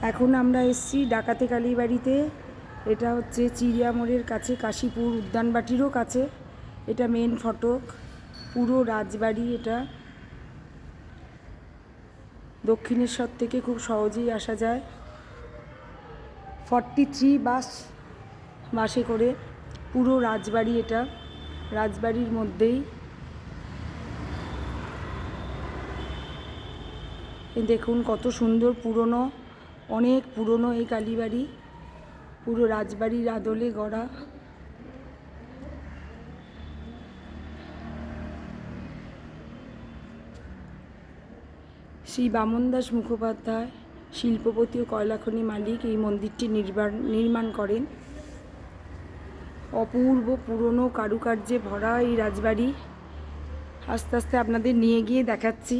এখন আমরা এসেছি ডাকাতে কালীবাড়িতে। এটা হচ্ছে চিড়িয়া মোড়ের কাছে, কাশীপুর উদ্যানবাটিরও কাছে। এটা মেন ফটক, পুরো রাজবাড়ি। এটা দক্ষিণেশ্বর থেকে খুব সহজেই আসা যায়। 43 বাসে করে পুরো রাজবাড়ি। এটা রাজবাড়ির মধ্যেই। দেখুন কত সুন্দর, পুরনো, অনেক পুরনো এই কালীবাড়ি, পুরো রাজবাড়ির আদলে গড়া। শ্রী বামন দাস মুখোপাধ্যায়, শিল্পপতি ও কয়লাখনি মালিক, এই মন্দিরটি নির্মাণ করেন। অপূর্ব পুরনো কারুকার্যে ভরা এই রাজবাড়ি। আস্তে আস্তে আপনাদের নিয়ে গিয়ে দেখাচ্ছি।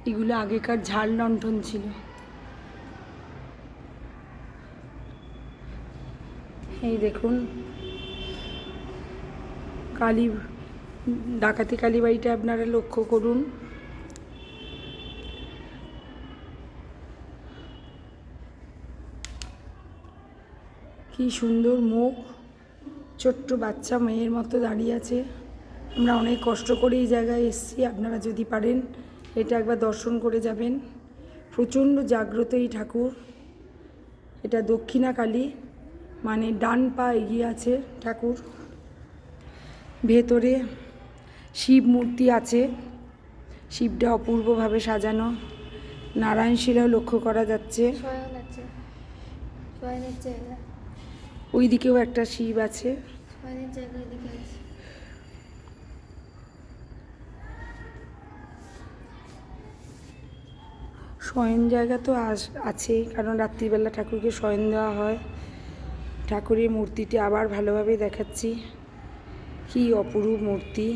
এগুলো আগেকার ঝাড় লণ্ঠন ছিল। এই দেখুন ডাকাতি কালীবাড়িটা আপনারা লক্ষ্য করুন। কি সুন্দর মুখ, ছোট্ট বাচ্চা মেয়ের মতো দাঁড়িয়ে আছে। আমরা অনেক কষ্ট করে এই জায়গায় এসেছি। আপনারা যদি পারেন এটা একবার দর্শন করে যাবেন। প্রচণ্ড জাগ্রত এই ঠাকুর। এটা দক্ষিণা কালী, মানে ডান পা এগিয়ে আছে ঠাকুর। ভেতরে শিব মূর্তি আছে, শিবটা অপূর্বভাবে সাজানো। নারায়ণ শিলাও লক্ষ্য করা যাচ্ছে। ওই দিকেও একটা শিব আছে। শয়ন জায়গা তো আছেই, কারণ রাত্রিবেলা ঠাকুরকে শয়ন দেওয়া হয়। ঠাকুরের মূর্তিটি আবার ভালোভাবে দেখাচ্ছি। কি অপরূপ মূর্তি।